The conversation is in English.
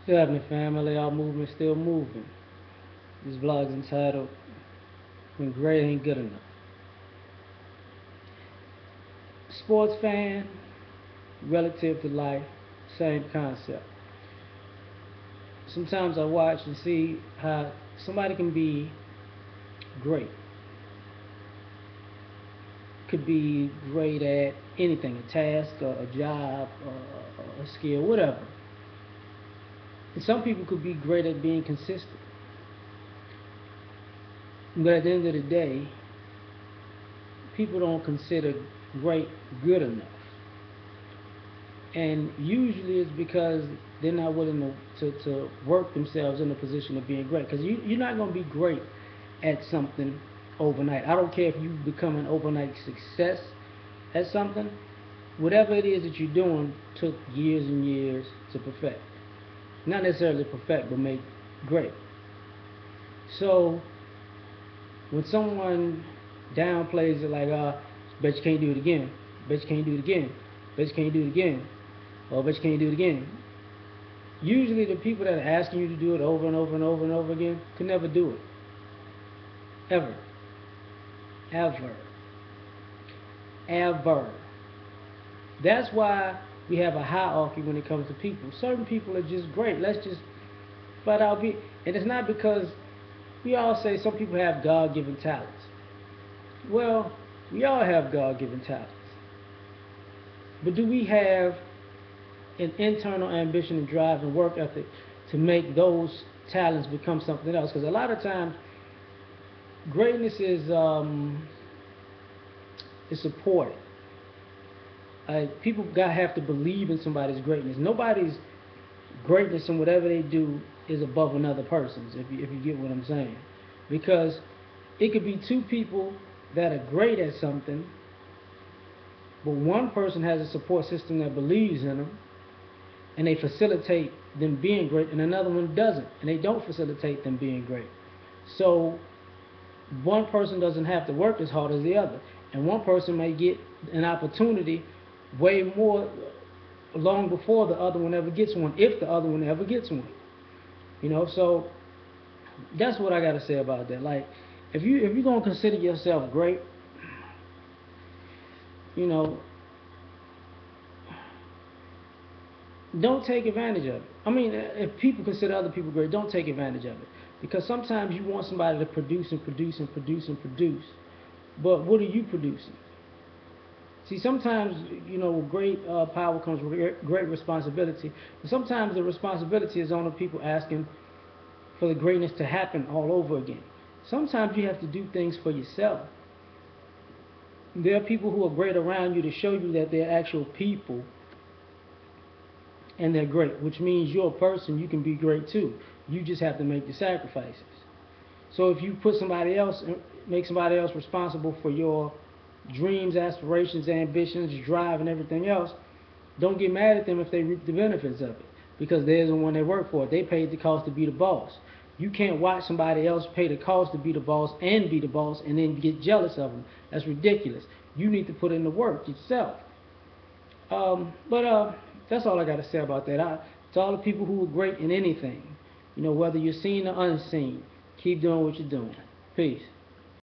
Good happening, family. L.A.R movement still moving. This vlog's entitled "When Great Ain't Good Enough." Sports fan, relative to life, same concept. Sometimes I watch and see how somebody can be great. Could be great at anything, a task, a job, a skill, whatever. And some people could be great at being consistent. But at the end of the day, people don't consider great good enough. And usually it's because they're not willing to work themselves in a position of being great. Because you're not going to be great at something overnight. I don't care if you become an overnight success at something. Whatever it is that you're doing took years and years to perfect. Not necessarily perfect, but make great. So when someone downplays it like, bet you can't do it again, bet you can't do it again, bet you can't do it again, or bet you can't do it again. Usually the people that are asking you to do it over and over and over and over again can never do it. Ever. Ever. Ever. That's why we have a hierarchy when it comes to people. Certain people are just great. Let's just flat out be. And it's not because we all say some people have God-given talents. Well, we all have God-given talents. But do we have an internal ambition and drive and work ethic to make those talents become something else? Because a lot of times, greatness is supported. People have to believe in somebody's greatness. Nobody's greatness in whatever they do is above another person's, if you get what I'm saying. Because it could be two people that are great at something, but one person has a support system that believes in them, and they facilitate them being great, and another one doesn't, and they don't facilitate them being great. So one person doesn't have to work as hard as the other, and one person may get an opportunity way more long before the other one ever gets one, if the other one ever gets one. So that's what I got to say about that. Like, if you're gonna consider yourself great, you know, don't take advantage of it. I mean, if people consider other people great, don't take advantage of it. Because sometimes you want somebody to produce and produce and produce and produce, but what are you producing? See, sometimes, with great power comes great responsibility. And sometimes the responsibility is on the people asking for the greatness to happen all over again. Sometimes you have to do things for yourself. There are people who are great around you to show you that they're actual people and they're great, which means you're a person, you can be great too. You just have to make the sacrifices. So if you make somebody else responsible for your dreams, aspirations, ambitions, drive, and everything else, don't get mad at them if they reap the benefits of it, because they're the one they work for. They paid the cost to be the boss. You can't watch somebody else pay the cost to be the boss and then get jealous of them. That's ridiculous. You need to put in the work yourself. But that's all I got to say about that. To all the people who are great in anything, whether you're seen or unseen, keep doing what you're doing. Peace.